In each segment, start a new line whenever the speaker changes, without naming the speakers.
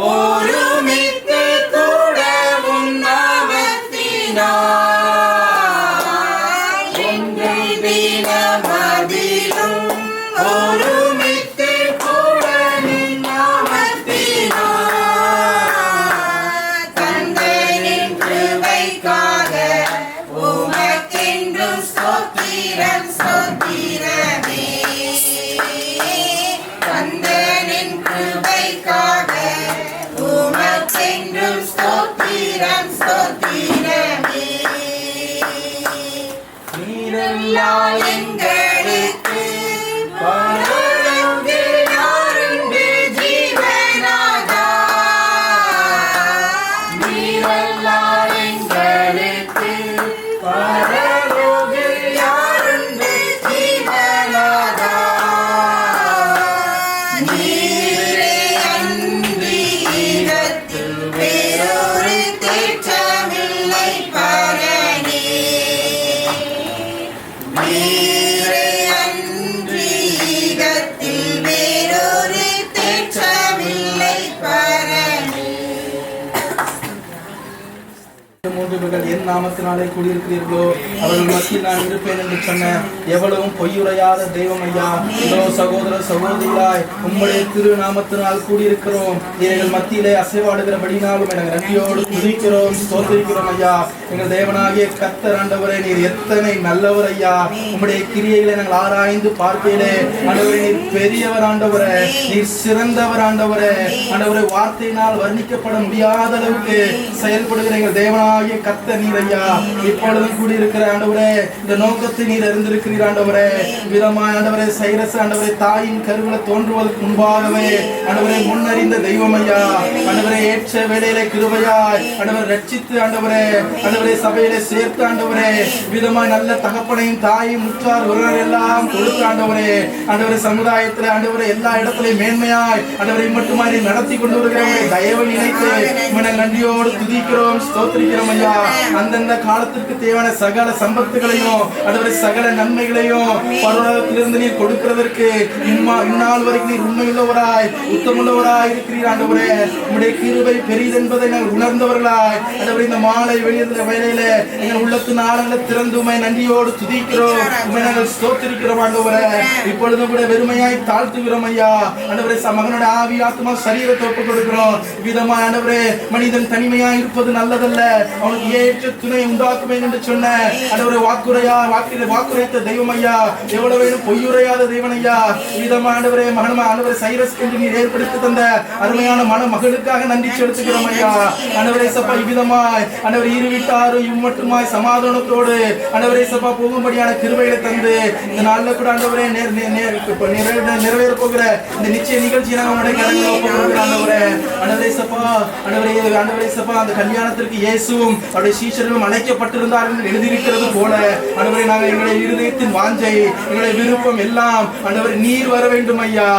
ஒருமித்து கூடவும் நாமத்தினாய் எங்கள் தினமதிலும் ஒருமித்து கூடவும் நாமத்தினாய் தந்தையின் கிருபைக்காக உமக்கென்றும் ஸ்தோத்திரம் ஸ்தோத்திரமே. தந்தையின் கிருபைக்காக உமக்கென்றும் ஸ்தோத்திரம் ஸ்தோத்திரமே. நீரெல்லாம் எங்களுக்கு பரலோகில் யாருண்டு ஜீவனாதா. நீரெல்லாம் எங்களுக்கு பரலோகில் யாருண்டு ஜீவனாதா. நீரே அன்றி ஈகத்தில் வேறொரு தேற்றமில்லை பரனே. நீரே அன்றி ஈகத்தில் வேறொரு தேற்றமில்லை பரனே.
மூன்று பேர்கள் என் நாமத்தினாலே கூடியிருக்கிறீர்களோ அவர்கள் மத்தியில் நான் இருப்பேன் என்று சொன்ன எவ்வளவும் பொய்யுரையாத தெய்வம் ஐயா. இதோ சகோதர சகோதரியாய் உம்முடைய திரு நாமத்தினால் கூடியிருக்கிறோம். எங்கள் மத்தியிலே அசைவாடுகிறபடினாலும் எனக்கு நன்றியோடு துதிக்கிறோம் ஸ்தோத்திரிக்கிறோம் ஐயா. எங்கள் தேவனாகிய கர்த்தர் ஆண்டவரே, நீர் எத்தனை நல்லவர் ஐயா. உம்முடைய கிரியைகளை நாங்கள் ஆராய்ந்து பார்ப்பீரே ஆண்டவரே. நீர் பெரியவர் ஆண்டவரே, நீர் சிறந்தவர் ஆண்டவரே. ஆண்டவரே, வார்த்தையினால் வர்ணிக்கப்பட முடியாத அளவுக்கு செயல்படுகிற எங்கள் தேவனாகிய கர்த்தர் நீர் ஐயா. இப்பொழுதும் கூடியிருக்கிற ஆண்டவரே, இந்த நோக்கத்தை நீர் அறிந்திருக்கிறீர் ஆண்டவரே. விதமாய் ஆண்டவரே, சைரஸ் ஆண்டவரே தாயின் கருவில தோன்றுவதற்கு முன்பாகவே ஆண்டவரே முன்னறிந்த தெய்வம் ஐயா. ஆண்டவரே, ஏற்ற வேளையிலே கிருபையாய் ஆண்டவரை ரட்சித்து ஆண்டவரே சபையிலே சேர்த்து ஆண்டவரே விதமாய் நல்ல தகப்பனையும் தாயும் உற்றார் உறவினர் எல்லாம் கொடுத்து ஆண்டவரே சமுதாயத்தில் ஆண்டவரே எல்லா இடத்திலையும் மேன்மையாய் ஆண்டவரை மட்டுமாய் நடத்தி கொண்டு வருகிறவரை தயவு நினைத்து நன்றியோடு துதிக்கிறோம் ஸ்தோத்திரிக்கிறோம் ஐயா. அந்தந்த காலத்திற்கு தேவையான சகல சம்பத்துகளையும் ஆண்டவரே சகல நன்மைகளையும் பரலோகத்திலிருந்து நீர் கொடுக்கிறதற்கு இந்நாள் வரைக்கும் நீர் உண்மையுள்ளவராய் உத்தமுள்ளவராய் இருக்கிறீர் ஆண்டவரே. உம்முடைய கிருபை பெரிதென்பதை நாங்கள் உணர்ந்தவர்களாய் ஆண்டவரே இந்த மாலை வேளையில எங்கள் உள்ளத்தின் ஆழங்களை திறந்து உம்மை நன்றியோடு துதிக்கிறோம். உம்மை நாங்கள் ஸ்தோத்திரிக்கிறோம் ஆண்டவரே. இப்பொழுதும் கூட வெறுமையாய் தாழ்த்துகிறோம் ஐயா. ஆண்டவரே, மகனுடைய ஆவி ஆத்மா சரீரத்தை ஒப்புக் கொடுக்கிறோம். விதமா ஆண்டவரே, மனிதன் தனிமையாய் இருப்பது நல்லதல்ல, அவனுக்கு ஏற்ற துணை உண்டாக்குமே என்று சொன்ன ஆண்டவரே வாக்குரைத்த தெய்வம் ஐயா. எவ்வளவு வேணும் பொய்யுரையாத தெய்வன் ஐயா. விதமா ஆண்டவரே ஆண்டவரே சைரஸ் என்று நீர் ஏற்படுத்தி தந்த அருமையான மன மகளுக்காக நன்றி செலுத்துகிறோம் ஐயா. ஆண்டவரே சப்பா இவ்விதமாய் ஆண்டவரே இருவிட்டாரும் இம்மட்டுமாய் சமாதானத்தோடு ஆண்டவரே சப்பா போகும்படியான கிருபைகளை தந்து இந்த நாளில் கூட ஆண்டவரே நிறைவேற போகிற இந்த நிச்சய நிகழ்ச்சியை நாங்கள் ஆண்டவரே சப்பா அந்த கல்யாணத்திற்கு இயேசுவும் அவருடைய சீஷர்களும் அழைக்கப்பட்டிருந்தார்கள் எழுதியிருக்கிறது போல ஆண்டவரே நாங்கள் எங்களுடைய இருதயத்தின் வாஞ்சை எங்களுடைய விருப்பம் எல்லாம் ஆண்டவரே நீர் வர வேண்டும் ஐயா.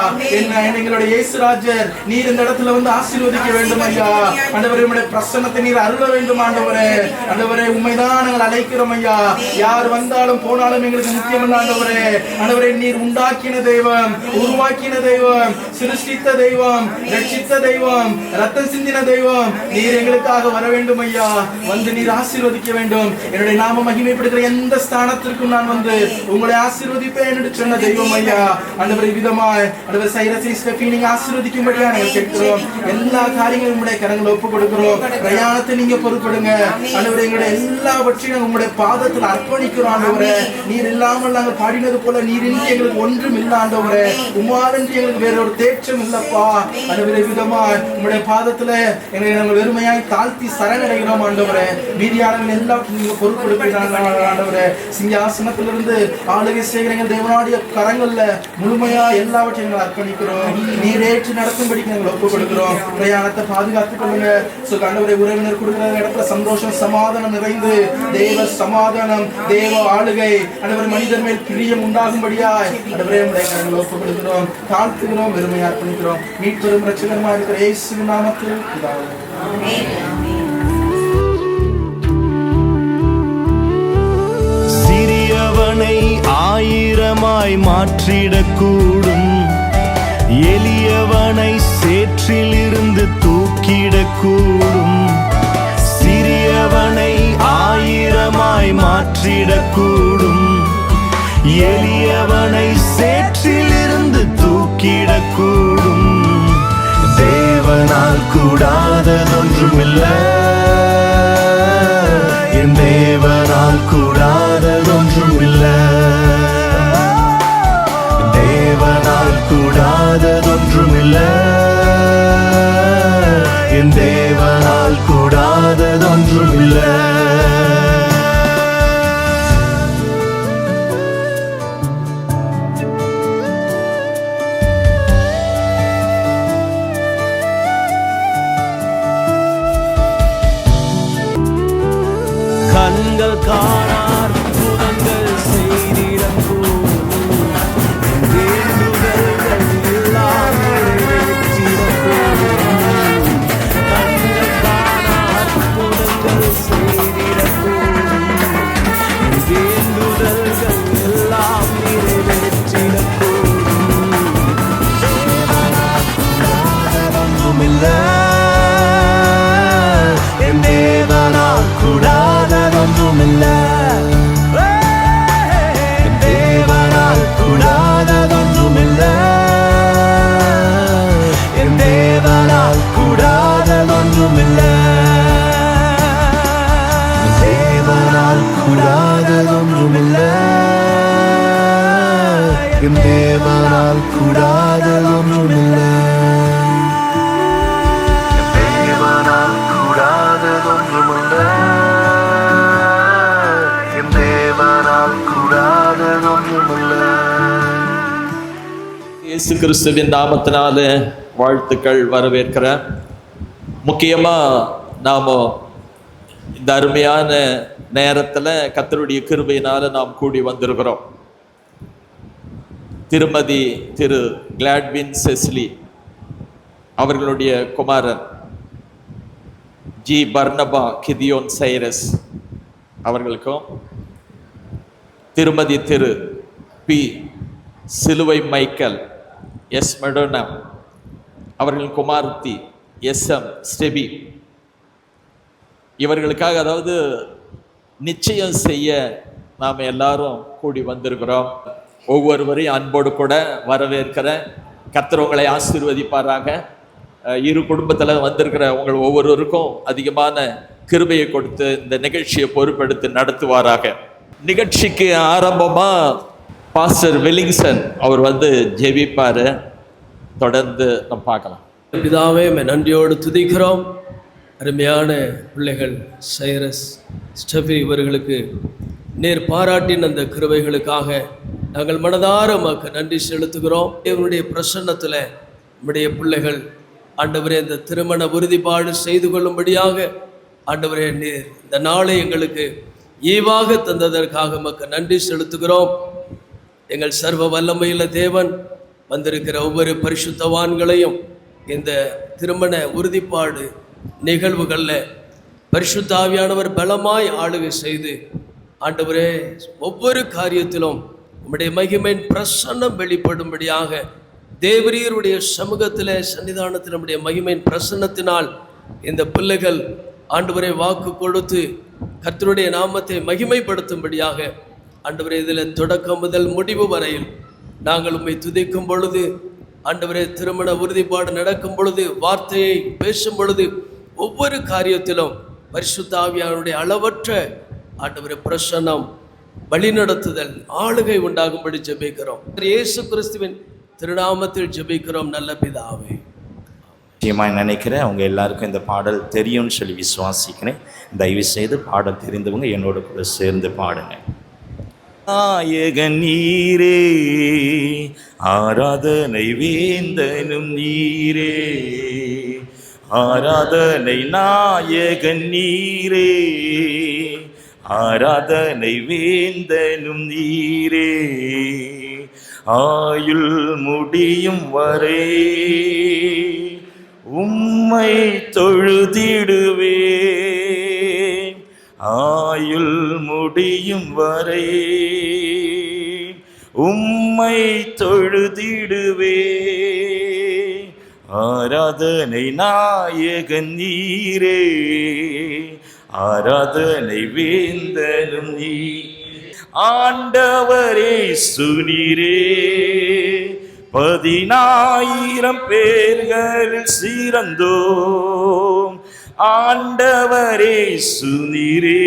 எங்களுடைய இயேசுராஜர் நீர் இந்த இடத்துல வந்து ஆசீர்வதிக்க வேண்டும் ஐயா. ஆண்டவரே, உம்முடைய பிரசன்னத்தை நீர் அருள வேண்டும் ஆண்டவரே. ஆண்டவரே, உண்மைதான் நாங்கள் அழைக்கிறோம் ஐயா. யார் வந்தாலும் போனாலும் எங்களுக்கு முக்கியம் இல்லை ஆண்டவரே. ஆண்டவரே, நீர் உண்டாக்கின தெய்வம், உருவாக்கின தெய்வம், சிருஷ்டித்த தெய்வம், ரட்சித்த தெய்வம், ரத்தம் சிந்தின தெய்வம், நீர் எங்களுக்காக வர வேண்டும் ஐயா. வந்து நீர் ஆசீர்வதிக்க வேண்டும். என்னுடைய நாம மகிமைப்படுகிற எந்த ஸ்தானத்திற்கும் நான் வந்து உங்களை ஆசீர்வதிப்பேன் என்று சொன்ன தெய்வம் ஐயா. ஆண்டவரே, விதமாய் ஆண்டவரே சைரஸை ஸ்டெஃபி நீங்க ஆசீர்வதிக்கும்படியா நாங்கள் கேட்கிறோம். எல்லா காரியங்களும் உங்களுடைய கரங்களை ஒப்புக் கொடுக்கிறோம். பிரயாணத்தை நீங்க பொறுப்படுங்க ஆண்டவரே. எங்களுடைய எல்லாவற்றையும் உங்களுடைய பாதத்தில் அர்ப்பணிக்கிறோம் ஆண்டவரே. நீர் இல்லாமல் நாங்கள் பாடினது போல நீரின்றி எங்களுக்கு ஒன்றும் இல்லை ஆண்டவரே. உம்மாலின்றி எங்களுக்கு வேற ஒரு தேற்றம் இல்லப்பா ஆண்டவரே. விதமாய் உங்களுடைய பாதத்துல எங்களை நாங்கள் வெறுமையாய் தாழ்த்தி சரணடைகிறோம் ஆண்டவரே. மீதியாளர்கள் எல்லாவற்றையும் நீங்க பொறுப்படுத்துகிறாங்க ஆண்டவரே. சிங்காசனத்திலிருந்து ஆளுகை செய்கிற எங்கள் தேவனுடைய கரங்கள்ல முழுமையா எல்லாவற்றையும் நாங்கள் அர்ப்பணிக்கிறோம். நீரேற்று நடத்தும்படிக்கு நாங்கள் ஒப்புக் கொடுக்கிறோம். பிரயாணத்தை பாதுகாத்துக் கொள்ளுங்க. ஆண்டவரே, உறவினர் கொடுக்கிற இடத்துல சந்தோஷம் சமாதானம் நிறைந்து தேவ சமாதானம் தேவ ஆளுகை ஆண்டவரே மனிதன் மேல் பிரியம் உண்டாகும்படியாய் ஆண்டவரே உம்முடைய கரங்களை ஒப்புக் கொடுக்கிறோம், தாழ்த்துகிறோம், வெறுமையா அர்ப்பணிக்கிறோம். மீட்பெரும் இரட்சகருமா இருக்கிற இயேசுவின் நாமத்தில் பிதாவே.
சிறியவனை ஆயிரமாய் மாற்றிடக்கூடும், எளியவனை சேற்றிலிருந்து தூக்கிடக்கூடும், சிறியவனை ஆயிரமாய் மாற்றிடக்கூடும். எளியவனை சேற்றிலிருந்து தூக்கிடக்கூடும், தேவனால் கூடாததொன்றுமில்லை. என் தேவனால் கூடாததொன்றுமில்லை. தேவனால் கூடாததொன்றுமில்லை. என் தேவனால் கூடாததொன்றுமில்லை. கண்கள் காணார் புதங்கள் செய்திடக்கூடும், வேண்டுதல்கள் எல்லாம் நிறைவேற்றிடக்கூடும். கண்கள் காணார் புதங்கள் செய்திடக்கூடும், வேண்டுதல்கள் எல்லாம் நிறைவேற்றிடக்கூடும். ஒன்றுமில்லை, என் தேவனால் கூடாததொன்றுமில்லை. என் தேவனால் கூடாததொன்றுமில்லை. என் தேவனால் கூடாததொன்றுமில்லை. தேவனால் கூடாததொன்றுமில்லை. என் தேவனால் கூடாததொன்றுமில்லை. தேவனால் கூடாததொன்றுமில்லை. என் தேவனால் கூடாததொன்றுமில்லை.
இயேசு கிறிஸ்துவின் நாமத்தினால வாழ்த்துக்கள் வரவேற்கிறேன். முக்கியமா நாம இந்த அருமையான நேரத்துல கர்த்தருடைய கிருபையினால நாம் கூடி வந்திருக்கிறோம். திருமதி திரு கிளாட்வின் செஸ்லி அவர்களுடைய குமாரன் ஜி பர்னபா கிதியோன் சைரஸ் அவர்களுக்கும், திருமதி திரு பி சிலுவை மைக்கேல் எஸ் மெடோனா அவர்களின் குமாரத்தி எஸ்எம் ஸ்டெபி, இவர்களுக்காக அதாவது நிச்சயம் செய்ய நாம் எல்லாரும் கூடி வந்திருக்கிறோம். ஒவ்வொருவரையும் அன்போடு கூட வரவேற்கிற கர்த்தர் உங்களை ஆசீர்வதிப்பாராக. இரு குடும்பத்தில் வந்திருக்கிற உங்கள் ஒவ்வொருவருக்கும் அதிகமான கிருபையை கொடுத்து இந்த நிகழ்ச்சியை பொறுப்பெடுத்து நடத்துவாராக. நிகழ்ச்சிக்கு ஆரம்பமா பாஸ்டர் வெலிங்சன் அவர் வந்து ஜெபிப்பாரு. தொடர்ந்து நம்ம பார்க்கலாம்.
பிதாவே, நன்றியோடு துதிக்கிறோம். அருமையான பிள்ளைகள் சைரஸ் ஸ்டெபி இவர்களுக்கு நேர் பாராட்டின் அந்த கிருபைகளுக்காக நாங்கள் மனதார உமக்கு நன்றி செலுத்துகிறோம். இவருடைய பிரசன்னத்தில் நம்முடைய பிள்ளைகள் ஆண்டவரே இந்த திருமண உறுதிப்பாடு செய்து கொள்ளும்படியாக ஆண்டவரே நீர் இந்த நாளை எங்களுக்கு ஈவாக தந்ததற்காக உமக்கு நன்றி செலுத்துகிறோம். எங்கள் சர்வ வல்லமையுள்ள தேவன் வந்திருக்கிற ஒவ்வொரு பரிசுத்தவான்களையும் இந்த திருமண உறுதிப்பாடு நிகழ்வுகளில் பரிசுத்த ஆவியானவர் பலமாய் ஆளுகை செய்து ஆண்டவரே ஒவ்வொரு காரியத்திலும் உம்முடைய மகிமையின் பிரசன்னம் வெளிப்படும்படியாக தேவரீருடைய சமூகத்தில் சன்னிதானத்தில் நம்முடைய மகிமையின் பிரசன்னத்தினால் இந்த பிள்ளைகள் ஆண்டவரை வாக்கு கொடுத்து கர்த்தருடைய நாமத்தை மகிமைப்படுத்தும்படியாக ஆண்டவரே இதில் தொடக்கம் முதல் முடிவு வரையில் நாங்கள் உம்மை துதிக்கும் பொழுது ஆண்டவரே திருமண உறுதிப்பாடு நடக்கும் பொழுது வார்த்தையை பேசும் பொழுது ஒவ்வொரு காரியத்திலும் பரிசுத்த ஆவியானுடைய அளவற்ற ஆண்டவரே பிரசன்னம் வழிநடத்துதல் ஆளுகை உண்டாகும்படி ஜெபிக்கிறோம். இயேசு கிறிஸ்துவின் திருநாமத்தில் ஜெபிக்கிறோம் நல்ல பிதாவே.
நிச்சயமாக நினைக்கிறேன் அவங்க எல்லாருக்கும் இந்த பாடல் தெரியும்னு சொல்லி விசுவாசிக்கிறேன். தயவு செய்து பாடல் தெரிந்தவங்க என்னோட கூட சேர்ந்து பாடுங்க. நாயகன் நீரே, ஆராதனை வேந்தனும் நீரே, ஆராதனை நாயகன் நீரே, ஆராதனை வேந்தனும் நீரே, ஆயுள் முடியும் வரை உம்மை தொழுதிடுவேன், ஆயுள் முடியும் வரை உம்மை தொழுதிடுவேன். ஆராதனை நாயகன் நீரே, ஆராதனை வேந்தனும் நீ. ஆண்டவரே சுனீரே, 10,000 பேர்களில் சிறந்தோம். ஆண்டவரே சுனீரே,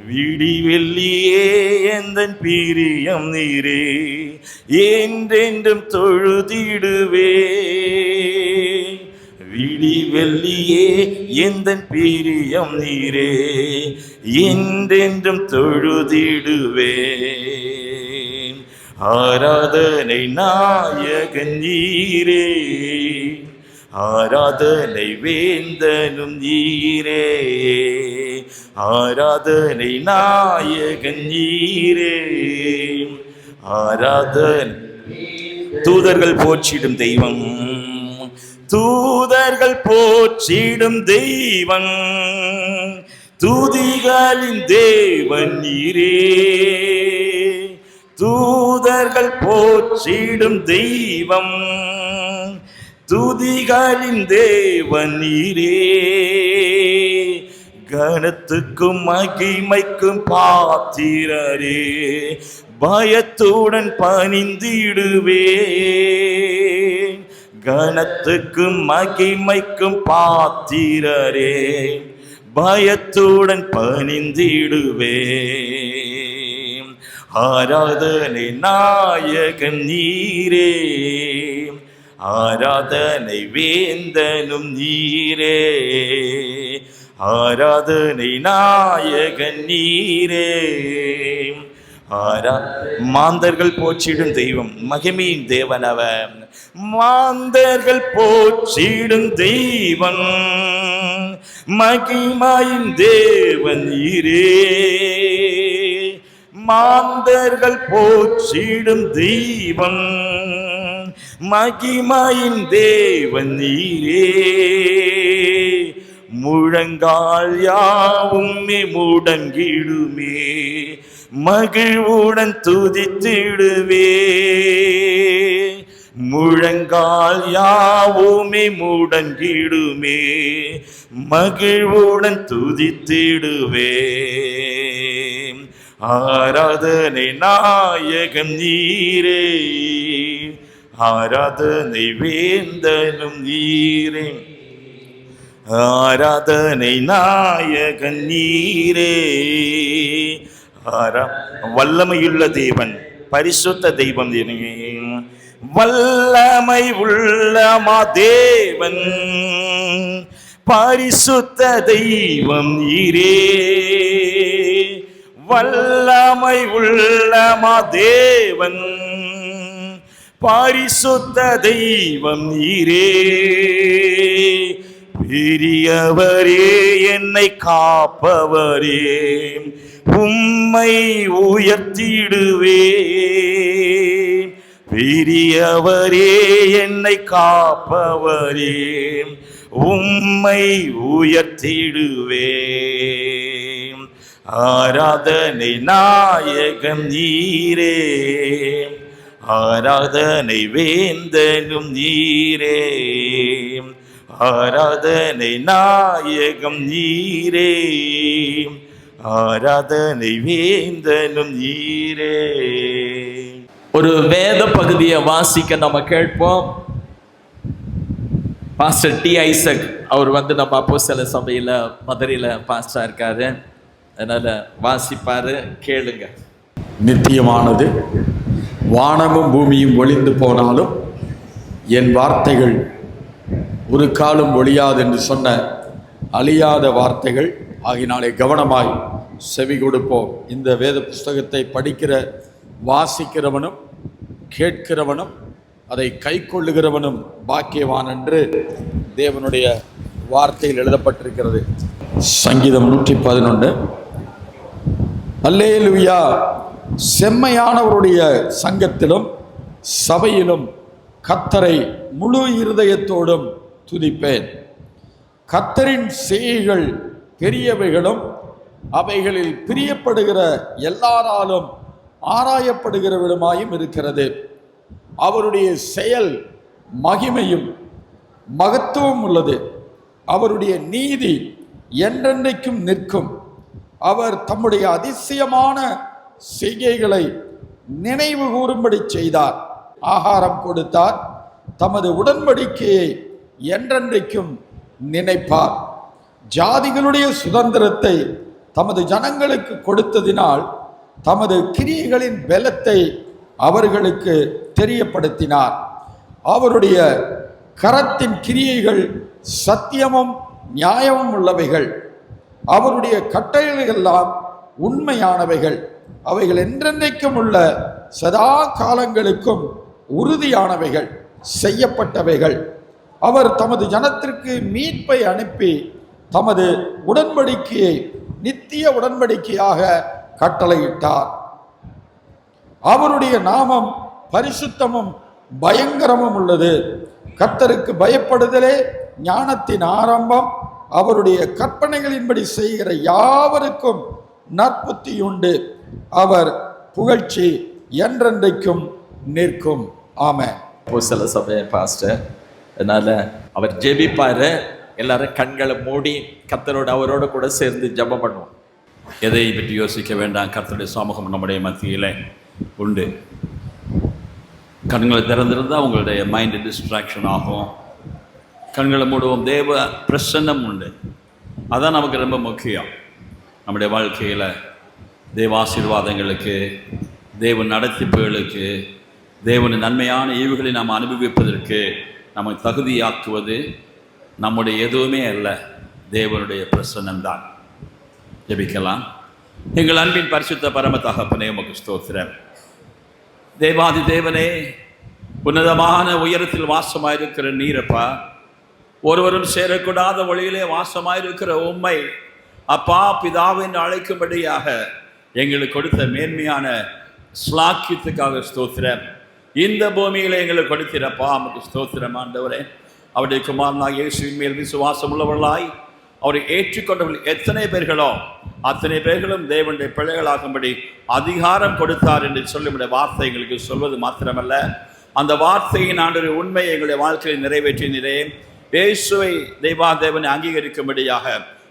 விடிவெள்ளியே எந்தன் பிரியம் நீரே, என்றென்றும் தொழுதிடுவே. விடிவெள்ளியே எந்தன் பிரியம் நீரே, என்றென்றும் தொழுதிடுவே. ஆராதனை நாயகன் நீரே, ஆராதனை வேந்தனும் நீரே, ஆராதனை நாயகன் நீரே, ஆராதனை. தூதர்கள் போற்றிடும் தெய்வம், தூதர்கள் போற்றிடும் தெய்வம், துதிகளின் தேவன் நீரே. தூதர்கள் போற்றிடும் தெய்வம், துதிகளின் தேவன் நீரே. கனத்துக்கும் மகிமைக்கும் பாத்திரரே, பயத்துடன் பணிந்திடுவே. கனத்துக்கும் மகிமைக்கும் பாத்திரரே, பயத்துடன் பணிந்திடுவே. ஆராதனை நாயகன் நீரே, ஆராதனை வேந்தனும் நீரே, ஆராதனை நாயகன் நீரே. மாந்தர்கள் போற்றிடும் தெய்வம், மகிமையின் தேவன் அவர். மாந்தர்கள் போற்றிடும் தெய்வன், மகிமையின் தேவன் நீரே. மாந்தர்கள் போற்றிடும் தெய்வன், மகிமையின் தேவன் நீரே. முழங்கால் யாவுமே முடங்கிடுமே, மகிழ்வுடன் துதித்திடுவே. முழங்கால் யாவுமே முடங்கிடுமே, மகிழ்வுடன் துதித்திடுவே. ஆராதனை நாயகன் நீரே, ஆராதனை வேந்தனும் நீரே, ஆராதனை நாயகன் நீரே. வல்லமையுள்ள தேவன், பரிசுத்த தெய்வம், வல்லமை உள்ளமா தேவன், பரிசுத்த தெய்வம் நீரே. வல்லமை உள்ளமா தேவன், பரிசுத்த தெய்வம் நீரே. பெரியவரே, என்னை காப்பவரே, உம்மை உயர்த்திடுவே. பெரியவரே, என்னை காப்பவரே, உம்மை உயர்த்திடுவே. ஆராதனை நாயகம் நீரே, ஆராதனை வேந்தனும் நீரே, ஆராதனை நாயகம் நீரே, ஆராதனை வேந்தனும் நீரே.
ஒரு வேத பகுதியை வாசிக்க நம்ம கேட்போம். பாஸ்டர் டி ஐசக் அவர் நம்ம அப்போஸ்தல சபையில் மதுரையில் பாஸ்டரா இருக்காரு, அதனால வாசிப்பாரு, கேளுங்க.
நித்தியமானது, வானமும் பூமியும் ஒளிந்து போனாலும் என் வார்த்தைகள் ஒரு காலம் ஒழியாது என்று சொன்ன அழியாத வார்த்தைகள் ஆகினாலே கவனமாய் செவி கொடுப்போம். இந்த வேத புஸ்தகத்தை படிக்கிற வாசிக்கிறவனும் கேட்கிறவனும் அதை கை கொள்ளுகிறவனும் பாக்கியவான் என்று தேவனுடைய வார்த்தையில் எழுதப்பட்டிருக்கிறது. சங்கீதம் 111. அல்லேலூயா. செம்மையானவருடைய சங்கத்திலும் சபையிலும் கர்த்தரை முழு இருதயத்தோடும் துதிப்பேன். கர்த்தரின் செய்கைகள் பெரியவைகளும் அவைகளில் பிரியப்படுகிற எல்லாராலும் ஆராயப்படுகிறவிடமாயும் இருக்கிறது. அவருடைய செயல் மகிமையும் மகத்துவம் உள்ளது. அவருடைய நீதி என்றென்றைக்கும் நிற்கும். அவர் தம்முடைய அதிசயமான செய்கைகளை நினைவு கூறும்படி செய்தார். ஆகாரம் கொடுத்தார். தமது உடன்படிக்கையை என்றென்றைக்கும் நினைப்பார். ஜாதிகளுடைய சுதந்திரத்தை தமது ஜனங்களுக்கு கொடுத்ததினால் தமது கிரியைகளின் பலத்தை அவர்களுக்கு தெரியப்படுத்தினார். அவருடைய கரத்தின் கிரியைகள் சத்தியமும் நியாயமும் உள்ளவைகள். அவருடைய கட்டளைகள் எல்லாம் உண்மையானவைகள். அவைகள் என்றென்றைக்கும் உள்ள சதா காலங்களுக்கும் உறுதியானவைகள், செய்யப்பட்டவைகள். அவர் தமது ஜனத்திற்கு மீட்பை அனுப்பி தமது உடன்படிக்கையை நித்திய உடன்படிக்கையாக கட்டளையிட்டார். அவருடைய நாமம் பரிசுத்தமும் பயங்கரமும் உள்ளது. கர்த்தருக்கு பயப்படுதலே ஞானத்தின் ஆரம்பம். அவருடைய கற்பனைகளின்படி செய்கிற யாவருக்கும் நற்புத்தி உண்டு. அவர் புகழ்ச்சி என்றென்றைக்கும் நிற்கும். ஆமென்.
சில சமயம் பாஸ்டர், அதனால அவர் ஜெபிப்பாரு. எல்லாரும் கண்களை மூடி கர்த்தரோட அவரோட கூட சேர்ந்து ஜெபம் பண்ணுவோம்.
எதை பற்றி யோசிக்க வேண்டாம். கர்த்தருடைய சமூகம் நம்முடைய மத்தியில் உண்டு. கண்களை திறந்திருந்தால் உங்களுடைய மைண்டு டிஸ்ட்ராக்ஷன் ஆகும். கண்களை மூடுவோம். தேவ பிரசன்னம் உண்டு. அதான் நமக்கு ரொம்ப முக்கியம். நம்முடைய வாழ்க்கையில் தேவ ஆசீர்வாதங்களுக்கு, தேவ நடத்திப்புகளுக்கு, தேவனின் நன்மையான ஈவுகளை நாம் அனுபவிப்பதற்கு நம்மை தகுதியாக்குவது நம்முடைய எதுவுமே அல்ல, தேவனுடைய பிரசன்னம்தான். ஜெபிக்கலாம். எங்கள் அன்பின் பரிசுத்த பரம தகப்பனே, உமக்கு ஸ்தோத்திரம். தேவாதி தேவனே, உன்னதமான உயரத்தில் வாசமாயிருக்கிற நீரப்பா, ஒருவரும் சேரக்கூடாத ஒளியிலே வாசமாயிருக்கிற உம்மை அப்பா பிதாவை என்று அழைக்கும்படியாக எங்களுக்கு கொடுத்த மேன்மையான ஸ்லாக்கியத்துக்காக ஸ்தோத்திரம். இந்த பூமியில் எங்களுக்கு கொடுத்திரப்பா, நமக்கு ஸ்தோத்திரம் ஆண்டவரே. அவருடைய குமாரனாகிய இயேசுவின் மேல் விசுவாசம் உள்ளவர்களாய் அவரை ஏற்றுக்கொண்டவர்கள் எத்தனை பேர்களோ அத்தனை பேர்களும் தேவனுடைய பிள்ளைகளாகும்படி அதிகாரம் கொடுத்தார் என்று சொல்லிவிட வார்த்தை எங்களுக்கு சொல்வது மாத்திரமல்ல, அந்த வார்த்தையின் ஆண்டவருடைய உண்மையை எங்களுடைய வாழ்க்கையில் நிறைவேற்றினரே. இயேசுவை தேவனை அங்கீகரிக்கும்படியாக,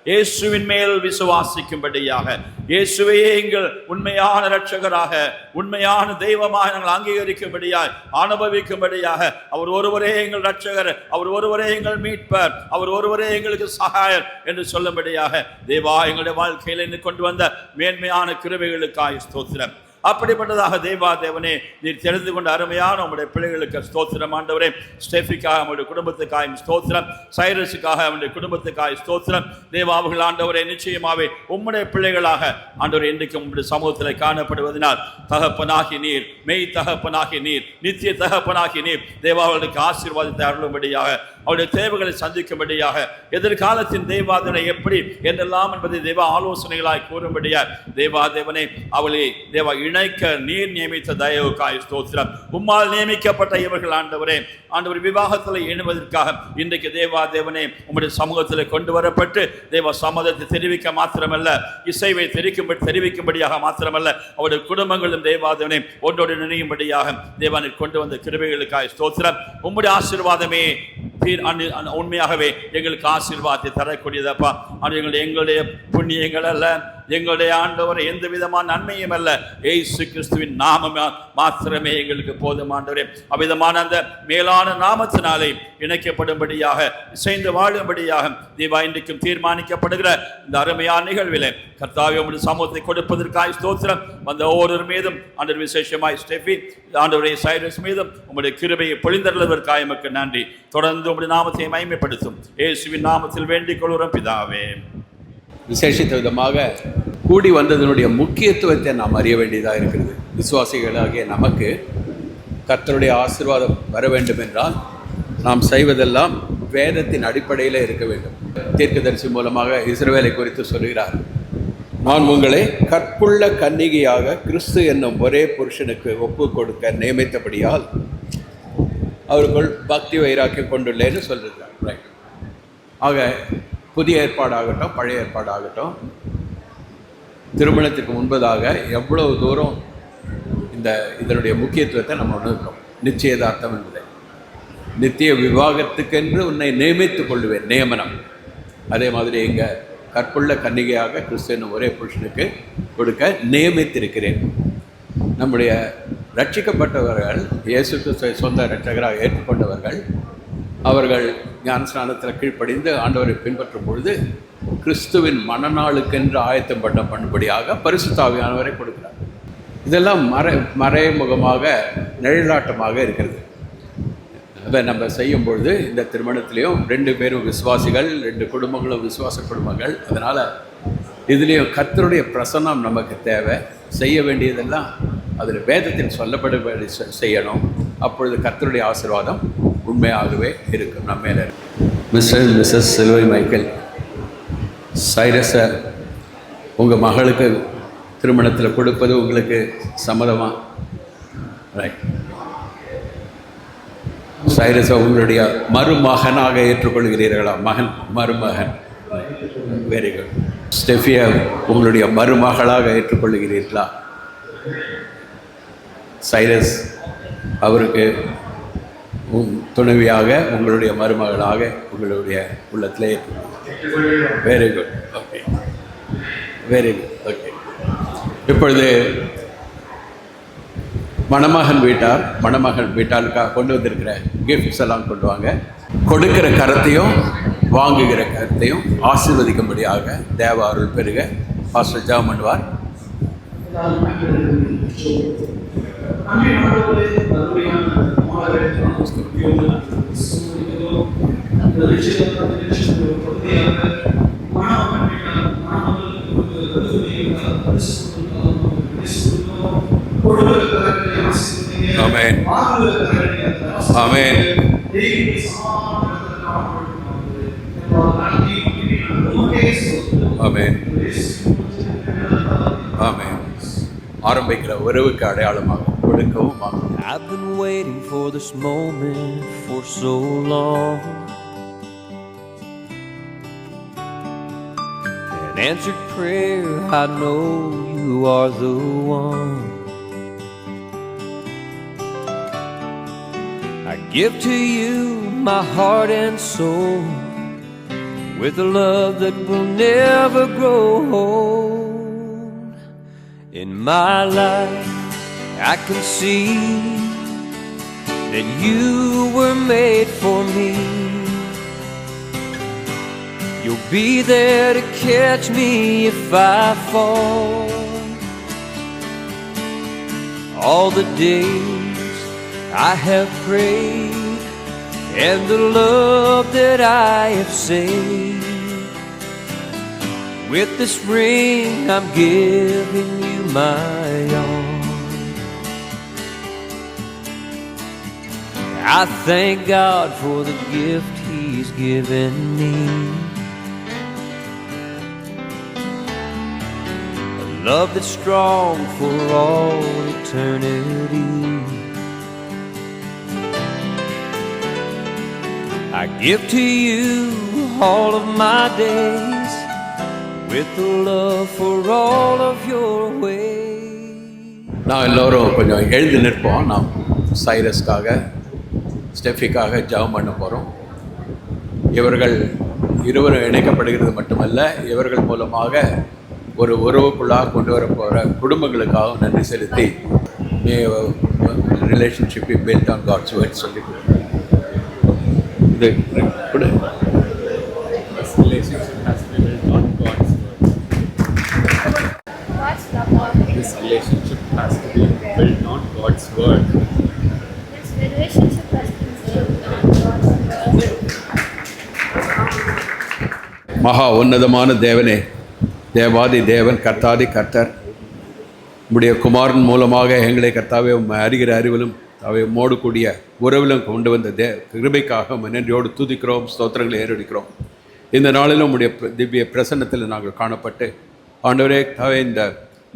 இயேசுவின் மேல் விசுவாசிக்கும்படியாக, இயேசுவையே எங்கள் உண்மையான இரட்சகராக, உண்மையான தெய்வமாக நாங்கள் அங்கீகரிக்கும்படியாக, அனுபவிக்கும்படியாக, அவர் ஒருவரே எங்கள் இரட்சகர், அவர் ஒருவரே எங்கள் மீட்பர், அவர் ஒருவரே எங்களுக்கு சகாயர் என்று சொல்லும்படியாக தேவா எங்களுடைய வாழ்க்கையில் கொண்டு வந்த மேன்மையான கிருபைகளுக்காய் ஸ்தோத்திரம். அப்படிப்பட்டதாக தேவனே நீர் தெரிந்து கொண்ட அருமையான உங்களுடைய பிள்ளைகளுக்கு ஸ்தோத்திரம் ஆண்டவரே. ஸ்டெஃபிக்காக அவருடைய குடும்பத்துக்காய் ஸ்தோத்திரம், சைரஸுக்காக அவருடைய குடும்பத்துக்காய் ஸ்தோத்திரம். தேவாவுகள் ஆண்டவரே நிச்சயமாவே உம்முடைய பிள்ளைகளாக ஆண்டவரே இன்றைக்கு உங்களுடைய சமூகத்தில் காணப்படுவதனால் தகப்பனாகி நீர், மெய் தகப்பனாகி நீர், நித்திய தகப்பனாகி நீர் தேவாவுகளுக்கு ஆசீர்வாதத்தை அருளும்படியாக, அவருடைய தேவைகளை சந்திக்கும்படியாக, எதிர்காலத்தின் தேவாதனை எப்படி என்றெல்லாம் என்பதை தேவ ஆலோசனைகளாய் கூறும்படியாக தேவனே அவளை தேவா இணைக்க நீர் நியமித்த தயவுக்காய் ஸ்தோத்திரம். உம்மால் நியமிக்கப்பட்ட இவர்கள் ஆண்டவரே விவாகத்தில் இணைவதற்காக இன்றைக்கு தேவனே உம்முடைய சமூகத்தில் கொண்டு வரப்பட்டு தேவ சம்மதத்தை தெரிவிக்க மாத்திரமல்ல, இசைவை தெரிவிக்கும்படியாக மாத்திரமல்ல, அவருடைய குடும்பங்களும் தேவனே ஒன்றோடு நினையும்படியாக தேவனை கொண்டு வந்த கிருபைகளுக்காய் ஸ்தோத்திரம். உம்முடைய ஆசீர்வாதமே உண்மையாகவே எங்களுக்கு ஆசீர்வாதத்தை தரக்கூடியதப்பா. எங்களுடைய புண்ணியங்கள் அல்ல, எங்களுடைய ஆண்டவர் எந்த விதமான நன்மையும் அல்ல, இயேசு கிறிஸ்துவின் நாமம் மாத்திரமே எங்களுக்கு போதும் ஆண்டவரே. அவ்விதமான அந்த மேலான நாமத்தினாலே இணைக்கப்படும்படியாக, இசைந்து வாழும்படியாக தேவா இன்றைக்கும் தீர்மானிக்கப்படுகிற இந்த அருமையான நிகழ்விலே கர்த்தாவே உம்முடைய சமூகத்தை கொடுப்பதற்காய் ஸ்தோத்திரம். வந்த ஒவ்வொரு மீதும் ஆண்டவர் விசேஷமாய் ஸ்டெஃபி ஆண்டவரே சைரஸ் மீதும் உம்முடைய கிருபையை பொழிந்தருளுவதற்காக எமக்கு நன்றி. தொடர்ந்து உம்முடைய நாமத்தை மகிமைப்படுத்தும் இயேசுவின் நாமத்தில் வேண்டிக் கொள்கிறோம் பிதாவே.
விசேஷித்த விதமாக கூடி வந்ததனுடைய முக்கியத்துவத்தை நாம் அறிய வேண்டியதாக இருக்கிறது. விசுவாசிகளாகிய நமக்கு கர்த்தருடைய ஆசீர்வாதம் வர வேண்டும் என்றால் நாம் செய்வதெல்லாம் வேதத்தின் அடிப்படையில் இருக்க வேண்டும். தீர்க்கதரிசி மூலமாக இஸ்ரவேலை குறித்து சொல்கிறார், நான் உங்களை கற்புள்ள கன்னிகையாக கிறிஸ்து என்னும் ஒரே புருஷனுக்கு ஒப்பு கொடுக்க நியமித்தபடியால் அவர்கள் பக்தி வைராக்கியம் கொண்டுள்ளேன்னு சொல்லியிருக்கார். ரைட். ஆக புதிய ஏற்பாடாகட்டும் பழைய ஏற்பாடாகட்டும் திருமணத்திற்கு முன்பதாக எவ்வளவு தூரம் இதனுடைய முக்கியத்துவத்தை நம்ம உணர்கிறோம். நிச்சயதார்த்தம் என்பதை நித்திய விவாகத்துக்கென்று உன்னை நியமித்துக் கொள்வேன். நியமனம். அதே மாதிரி எங்கள் கற்புள்ள கன்னிகையாக கிறிஸ்துவின் ஒரே புருஷனுக்கு கொடுக்க நியமித்திருக்கிறேன். நம்முடைய ரட்சிக்கப்பட்டவர்கள், இயேசு கிறிஸ்துவை சொந்த இரட்சகராக ஏற்றுக்கொண்டவர்கள், அவர்கள் ஞானஸ்நானத்தில் கீழ்ப்படிந்து ஆண்டவரை பின்பற்றும் பொழுது கிறிஸ்துவின் மனநாளுக்கென்று ஆயத்தம் பண்ணும்படியாக பரிசுத்த ஆவியானவரை கொடுக்கிறார். இதெல்லாம் மறைமுகமாக நிழலாட்டமாக இருக்கிறது. அதை நம்ம செய்யும் பொழுது இந்த திருமணத்திலையும் 2 பேரும் விசுவாசிகள், 2 குடும்பங்களும் விசுவாச குடும்பங்கள். அதனால் இதுலேயும் கர்த்தருடைய பிரசன்னம் நமக்கு தேவை. செய்ய வேண்டியதெல்லாம் அதில் வேதத்தில் சொல்லப்படி செய்யணும். அப்பொழுது கர்த்தருடைய ஆசீர்வாதம் உண்மையாகவே இருக்கும் நம்ம மேலே. மிஸ்டர் மிஸ்ஸஸ் சிலுவை மைக்கேல், சைரஸை உங்கள் மகளுக்கு திருமணத்தில் கொடுப்பது உங்களுக்கு சம்மதமா? ரைட். சைரஸை உங்களுடைய மருமகனாக ஏற்றுக்கொள்கிறீர்களா? மருமகன். Very good. ஸ்டெஃபியை உங்களுடைய மருமகளாக ஏற்றுக்கொள்கிறீர்களா? சைரஸ் அவருக்கு துணைவியாக, உங்களுடைய மருமகளாக உங்களுடைய உள்ளத்திலே ஏற்றுக்கொள்கிறீர்கள். Very good. Okay, very good. Okay. இப்பொழுது மணமகன் வீட்டாளுக்காக கொண்டு வந்திருக்கிற கிஃப்ட்ஸ் எல்லாம் கொண்டு வாங்க. கொடுக்கிற கரத்தையும் வாங்குகிற கரத்தையும் ஆசீர்வதிக்கும்படியாக தேவ அருள் பெருக பாஸ்டர் ஜெபம் பண்ணுவார். ஆமென். ஆமென். ஆமென். ஆமென். ஆரம்பிக்கிற உறவுக்கு அடையாளமாக கொடுக்கவும் வாங்க.
I've been waiting for this moment for so long. An answered prayer, I know you are the one. I give to you my heart and soul with a love that will never grow old. In my life I can see that you were made for me. You'll be there to catch me if I fall. All the days I have prayed and the love that I have saved, with this ring I'm giving you my all. I thank God for the gift He's given me, a love that's strong for all eternity. I give to you all of my days with the love for all of your ways.
நான் எல்லோரும் கொஞ்சம் எழுந்து நிற்போம். நாம் சைரஸ்க்காக, ஸ்டெஃபிக்காக ஜெபம் பண்ண போகிறோம். இவர்கள் இருவரும் இணைக்கப்படுகிறது மட்டுமல்ல, இவர்கள் மூலமாக ஒரு உறவுக்குள்ளாக கொண்டு வர போகிற குடும்பங்களுக்காக நன்றி செலுத்தி relationship built on God's word சொல்லி இது கொடு.
This relationship has to be built on God's word. This relationship has to be built on God's word.
மகா உன்னதமான தேவனே, தேவாதி தேவன், கர்த்தாதி கர்த்தர், உம்முடைய குமாரன் மூலமாக எங்களை கர்த்தாவே அறிகிற அறிவிலும் அவை மோடக்கூடிய உறவிலும் கொண்டு வந்த கிருபைக்காக நன்றியோடு துதிக்கிறோம், ஸ்தோத்திரங்களை ஏறெடுக்கிறோம். இந்த நாளிலும் உம்முடைய திவ்ய பிரசன்னத்தில் நாங்கள் காணப்பட்டு ஆண்டவரே தாவே இந்த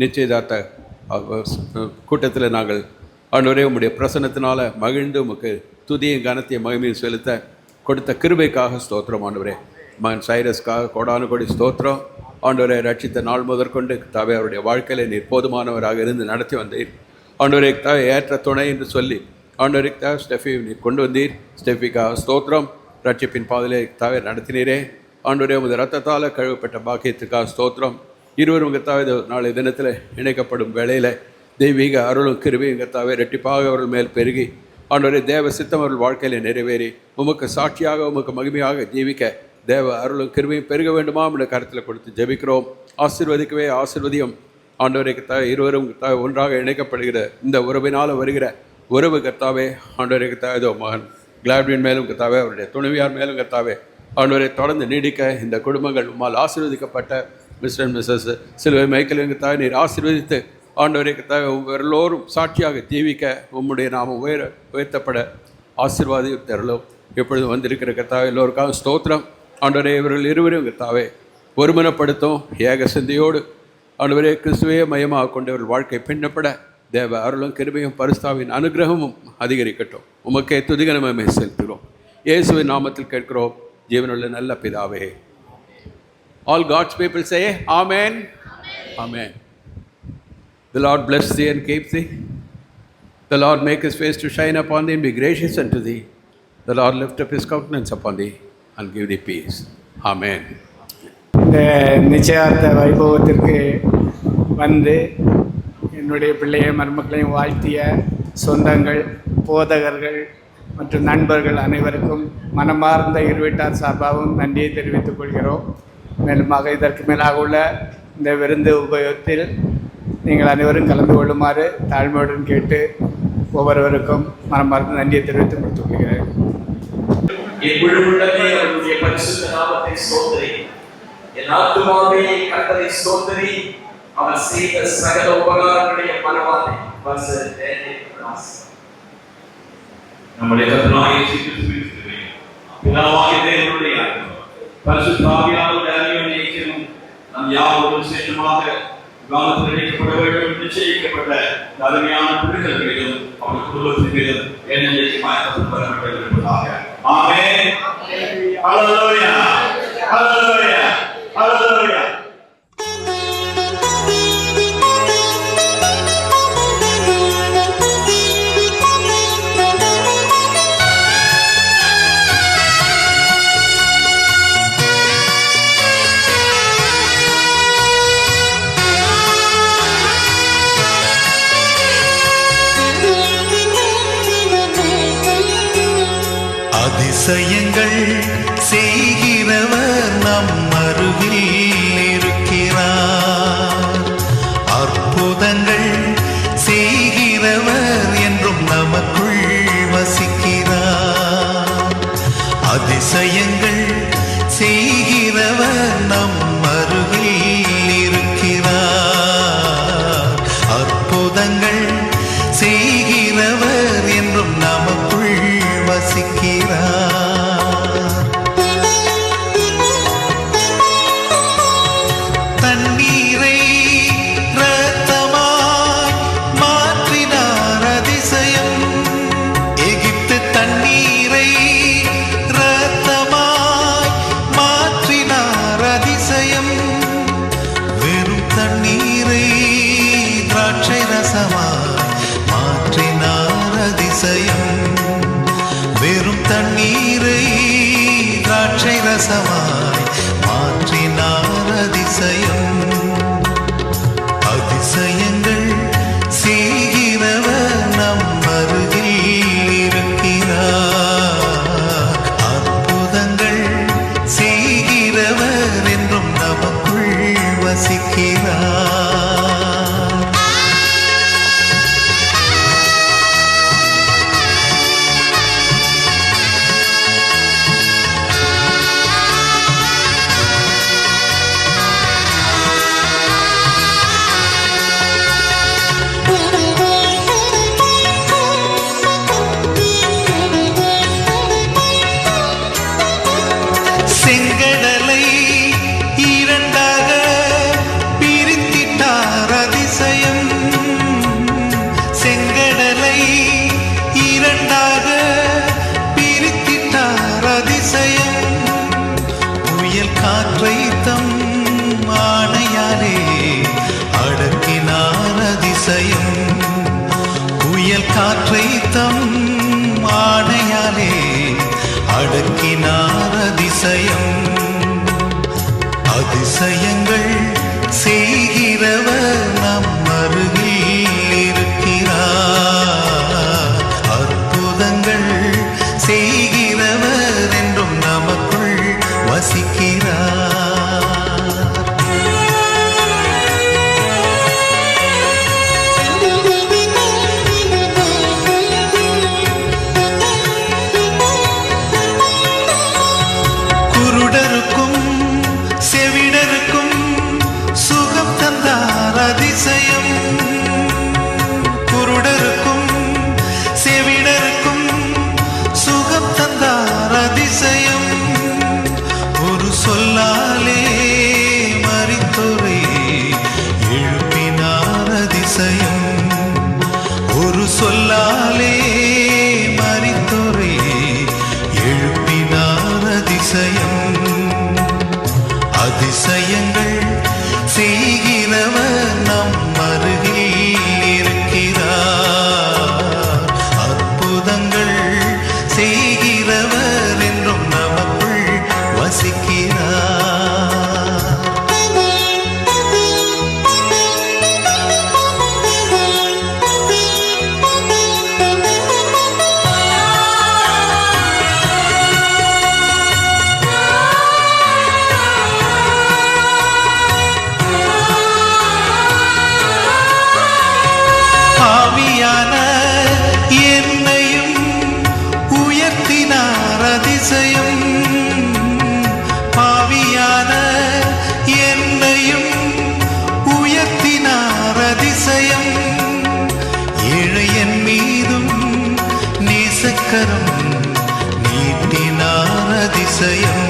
நிச்சயதார்த்த கூட்டத்தில் நாங்கள் ஆண்டவரே உம்முடைய பிரசன்னத்தினால் மகிழ்ந்து உமக்கு துதியும் கனத்தையும் மகிமையும் செலுத்த கொடுத்த கிருபைக்காக ஸ்தோத்திரம். ஆண்டவரே மகன் சைரஸ்க்காக கோடானு கோடி ஸ்தோத்திரம். ஆண்டவரை ரட்சித்த நாள் முதற்கொண்டு தாவே அவருடைய வாழ்க்கையில் நீர் போதுமானவராக இருந்து நடத்தி வந்தீர். ஆண்டவரை தாவே ஏற்ற துணை என்று சொல்லி ஆண்டவருக்கு ஸ்டெஃபி நீர் கொண்டு வந்தீர். ஸ்டெஃபிக்கா ஸ்தோத்திரம். ரட்சிப்பின் பாதையிலே கர்த்தாவே நடத்தினீரே. ஆண்டவரே உமது ரத்தத்தால் கழுவப்பட்ட பாக்கியத்துக்காக ஸ்தோத்திரம். இருவரும் கர்த்தாவே நாளை தினத்தில் இணைக்கப்படும் வேளையில் தெய்வீக அருளும் கிருபையும் கர்த்தாவே இரட்டிப்பாக அவர்கள் மேல் பெருகி ஆண்டவரே தேவ சித்தம் அவர்கள் வாழ்க்கையில் நிறைவேறி உமக்கு சாட்சியாக உமக்கு மகிமையாக ஜீவிக்க தேவ அருளும் கிருபையும் பெருக வேண்டுமா என்ற கருத்தில் கொடுத்து ஜெபிக்கிறோம். ஆசீர்வதிக்கவே ஆசீர்வதியும். ஆண்டவரை கர்த்தாவே இருவரும் கர்த்தாவே ஒன்றாக இணைக்கப்படுகிற இந்த உறவினால் வருகிற உறவு கர்த்தாவே ஆண்டவரை கர்த்தாவே இதோ மகன் கிளாட்வின் மேலும் கர்த்தாவே அவருடைய துணைவியார் மேலும் கர்த்தாவே ஆண்டவரை தொடர்ந்து நீடிக்க இந்த குடும்பங்கள் உம்மால் ஆசீர்வதிக்கப்பட்ட மிஸ்டர் அண்ட் மிஸ்ஸஸ் சிலுவை மைக்கேல் கர்த்தாவே நீர் ஆசீர்வதித்து ஆண்டவரை கர்த்தாவே எல்லோரும் சாட்சியாக ஜீவிக்க உம்முடைய நாம உயர்த்தப்பட ஆசீர்வாதி தரலும். எப்பொழுது வந்திருக்கிற கர்த்தாவே எல்லோருக்காக ஸ்தோத்திரம். ஆண்டவரே இவர்கள் இருவரும் கர்த்தாவே ஒருமனப்படுத்தும் ஏக சிந்தையோடு ஆண்டவரே கிறிஸ்துவே மையமாக கொண்டவர்கள் வாழ்க்கை பின்னப்பட தேவ அருளும் கிருபையும் பரிசுத்தாவின் அனுகிரகமும் அதிகரிக்கட்டும். உமக்கே துதிகனமே செலுத்துகிறோம். இயேசுவின் நாமத்தில் கேட்கிறோம் ஜீவனுள்ள நல்ல பிதாவே. All God's people say Amen. Amen. The Lord bless thee and keep thee. The Lord make his face to shine upon thee and be gracious unto thee. The Lord lift up his countenance upon thee and give thee peace. Amen.
இந்த நிச்சயார்த்த வைபவத்திற்கு வந்து என்னுடைய பிள்ளையை மருமக்களையும் வாழ்த்திய சொந்தங்கள், போதகர்கள் மற்றும் நண்பர்கள் அனைவருக்கும் மனமார்ந்த இருவீட்டார் சார்பாகவும் நன்றியை தெரிவித்துக் கொள்கிறோம். மேலுமாக இதற்கு மேலாக உள்ள இந்த விருந்து உபயோகத்தில் நீங்கள் அனைவரும் கலந்து கொள்ளுமாறு தாழ்மையுடன் கேட்டு ஒவ்வொருவருக்கும் மனமார்ந்த நன்றியை தெரிவித்துக் கொடுத்துக் கொள்கிறேன்.
என் ஆத்துமாவே கர்த்தரை ஸ்தோத்திரி, அவர் செய்த சகல உபகாரங்களையும் மறவாதே. நம்முடைய கர்த்தராகிய இயேசு கிறிஸ்துவின் பிதாவாகிய தேவனுடைய பரிசுத்த ஆவியானவருடைய அந்யோன்யத்திலும் நம் யாவரும் சேஷமாக காலத்தில் இணைக்கப்பட வேண்டும் என்று நிச்சயிக்கப்பட்ட அருமையான பிள்ளைகளிலும் அவர் குடும்பத்தின் மீதும் என்னென்னைக்குமாய் வரப்பட இருப்பதாக. ஆமென். ஹல்லேலூயா. ஹல்லேலூயா. Hallelujah.
அதிசயங்கள் செய்கிறவர் நம் அருகில் இருக்கிறார். அற்புதங்கள் செய்கிறவர் என்றும் நமக்குள் வசிக்கிறார். அதிசயங்கள் செய்கிறவர் நம் அருகில் இருக்கிறார். அற்புதங்கள் செய்கிறவர் என்றும் நமக்குள் வசிக்கிறார். தண்ணீரை இரத்தமாய் மாற்றினார் அதிசயம். எகிப்து தண்ணீரை இரத்தமாய் மாற்றினார் அதிசயம். வெறும் தண்ணீரை திராட்சை ரசமாய் மாற்றினார் அதிசயம். வெறும் தண்ணீரை திராட்சை ரசமாய் மாற்றினார் அதிசயம். அதிசயங்கள் செய்கிறவர் நம் அருகில் இருக்கிறார். அற்புதங்கள் செய்கிறவர் என்றும் நமக்குள் வசிக்கிறார். செங்கடலை இரண்டாக பிரித்திட்டார் அதிசயம். செங்கடலை இரண்டாக பிரித்திட்டார் அதிசயம். புயல் காற்றை தம் ஆணையாலே அடக்கினார் அதிசயம். புயல் காற்றை தம் ஆணையாலே அடக்கினார் அதிசயம். அதிசயங்கள் செய்கிறவர் நம் அருகில் இருக்கிறார். அற்புதங்கள் செய்கிறவர் என்றும் நமக்குள் வசிக்கிறார். குருடருக்கும் செவிடருக்கும் சுகம் தந்தார் அதிசயம். குருடருக்கும் செவிடருக்கும் சுகம் தந்தார் அதிசயம். ஒரு சொல்லாலே மரித்தோரை எழுப்பினார் அதிசயம். ஒரு சொல்லாலே மரித்தோரை எழுப்பினார் அதிசயம். அதிசயங்கள் செய்கிறவர் நம் அருகில் இருக்கிறார். அற்புதங்கள் செய்கிறவர் என்றும் நமக்குள் வசிக்கிறார். பாவியான என்னையும் உயர்த்தினார் அதிசயம். பாவியான என்னையும் உயர்த்தினார் அதிசயம். ஏழையன் மீதும் நேசக்கரம் நீட்டினார் அதிசயம்.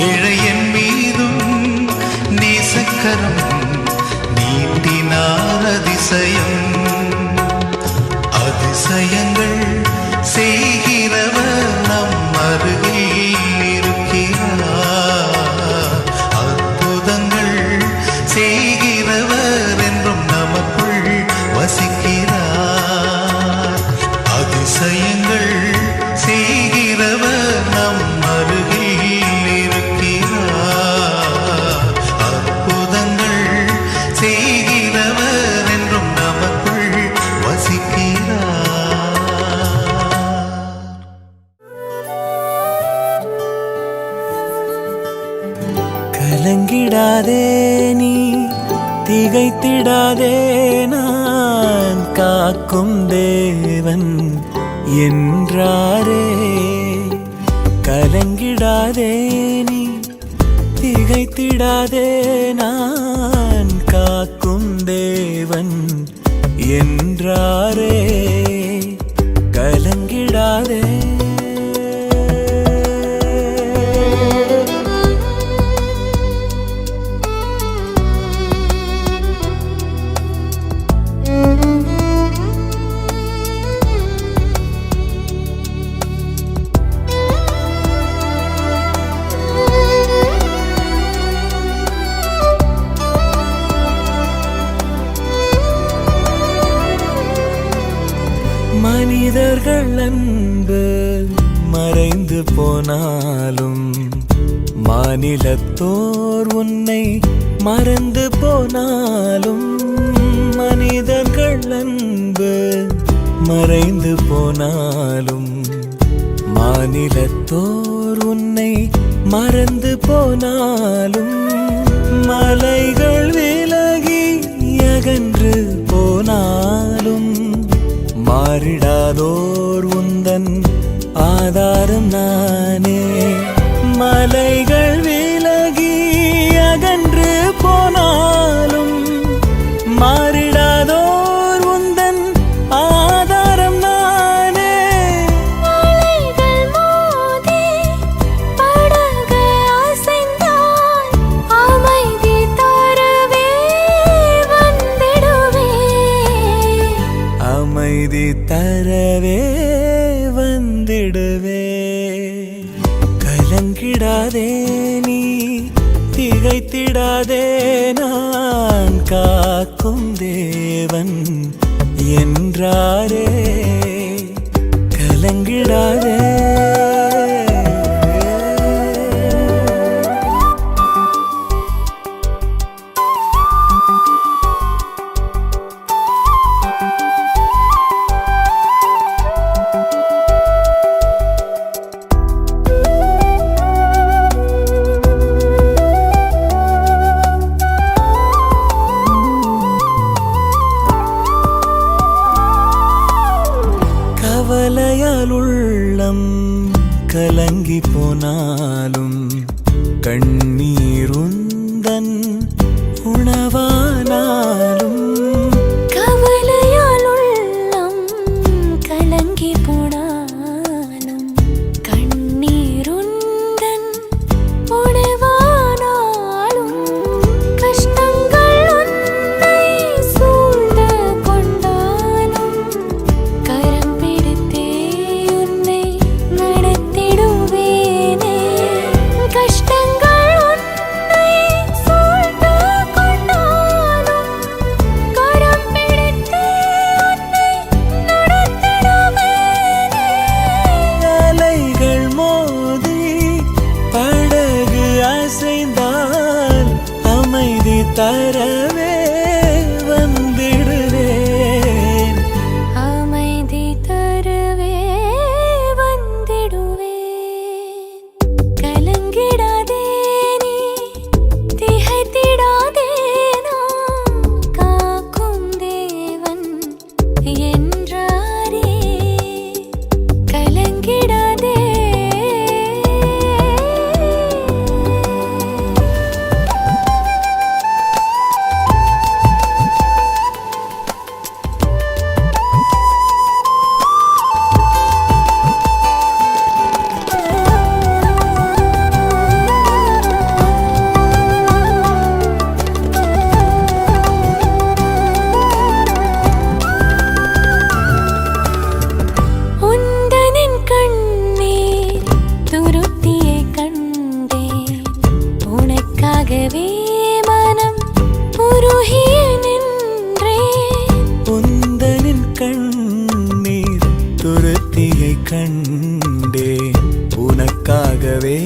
ஏழையன் மீதும் நேசக்கரம் நீட்டினார் அதிசயம். அதிசயங்கள் செய்கிறவர் நம் அருகில் இருக்கிறார். அற்புதங்கள் செய்கிறவர் என்றும் நமக்குள் வசிக்கிறார். அதிசயங்கள் செய்கிறவர் நம் அருகில் இருக்கிறார். அற்புதங்கள் செய்கிறவர் என்றும் நமக்குள் வசிக்கிறார்.
கலங்கிடாதே நீ திகைத்திடாதே, நான் காக்கும் தேவன் என்றாரே. கலங்கிடாதே நீ திகைத்திடாதே, நான் காக்கும் தேவன் என்றாரே. கலங்கிடாதே. மனிதர்கள் அன்பு மறைந்து போனாலும், மாநிலத்தோர் உன்னை மறந்து போனாலும், மனிதர்கள் அன்பு மறைந்து போனாலும், மாநிலத்தோர் உன்னை மறந்து போனாலும், மலைகள் விலகி அகன்று போனாலும், மாறிடாதோர் உந்தன் ஆதாரம் நானே. மலைகள் விலகி அகன்று போனாலும், மாறிடாதோர் உந்தன் ஆதாரம் நானே.
மலைகள் மோதி படகு அசைந்தால், அமைதி தரவே வந்திடுவே.
அமைதி தரவே வந்திடுவே. கலங்கிடாதே நீ திகைத்திடாதே, நான் காக்கும் தேவன் என்றாரே. கவலையால் உள்ளம் கலங்கி போனாலும் கண்ணீருந்தன் உணவானாலும்
கவலையால் உள்ளம் கலங்கி போனாலும் கண்ணீருந்தன் உணவானாலும் கஷ்டங்கள் உன்னை சூழ்ந்து கொண்டாலும் கரம் பிடித்தே உன்னை நடத்திடுவேனே. கஷ்டங்கள் உன்னை சூழ்ந்து கொண்டாலும் கரம் பிடித்தே உன்னை நடத்திடுவேனே.
அலைகள் மோதி படகு அசைந்தால் அமைதி தரவே வந்திடுவேன்.
அமைதி தரவே வந்திடுவேன். கலங்கிடாதே நீ, திகைத்திடாதே, நான் காக்கும் தேவன் என்றாரே. கலங்கிடாதே. உந்தனின் கண்ணீர் துருத்தியை கண்டேன். உனக்காகவே மனம் உருகிய நின்றேன்.
உந்தனின் கண்ணீர் துருத்தியை கண்டேன். உனக்காகவே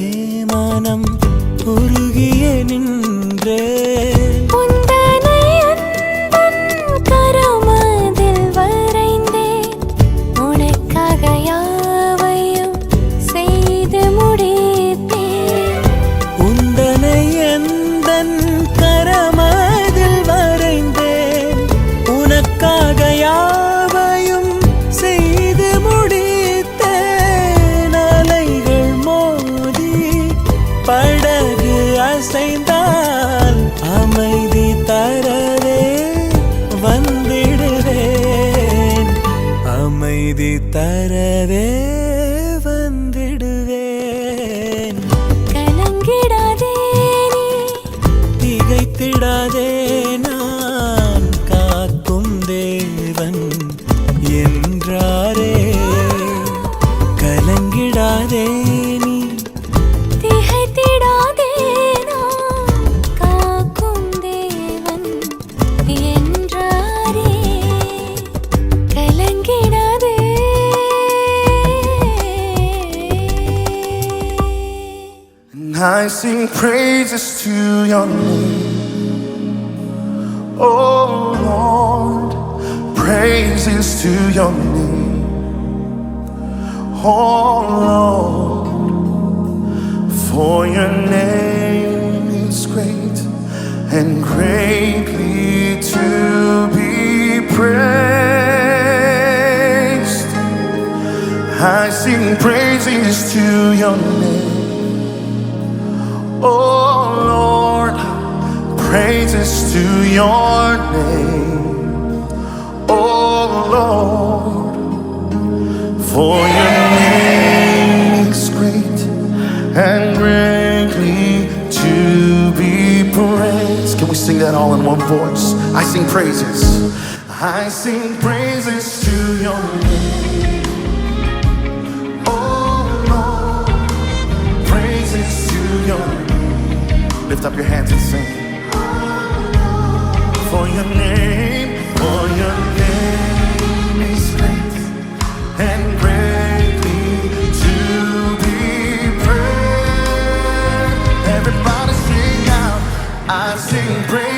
மனம் உருகிய நின்றேன்.
உந்தனை அன்பன் கரமதில் வரைந்தேன். உனக்காக யாவையும் செய்து முடித்தேன்.
உந்தனை எந்தன் கரமதில் வரைந்தேன். உனக்காக யாவையும் செய்து முடித்தேன். அலைகள் மோதி படகு அசைந்தால் அமைதி தரவே வந்திடுவேன். அமைதி தரவே வந்திடுவேன்.
கலங்கிடாதே நீ,
திகைத்திடாதே, நான் காக்கும் தேவன் என்றாரே. கலங்கிடாதே நீ,
திகைத்திடாதே, நான் காக்கும் தேவன் என்றாரே. கலங்கிடாதே.
And I sing praises to your name, oh Lord, praises to your name, oh Lord, for your name is great and greatly to be praised. I sing praises to your name, oh Lord, praises to your name, oh Lord, for your name is great and greatly to be praised. Can we sing that all in one voice? I sing praises. I sing praises to your name, oh Lord, praises to your name. Lift up your hands and sing. For your name is great and greatly to be praised. Everybody sing out. I sing praise.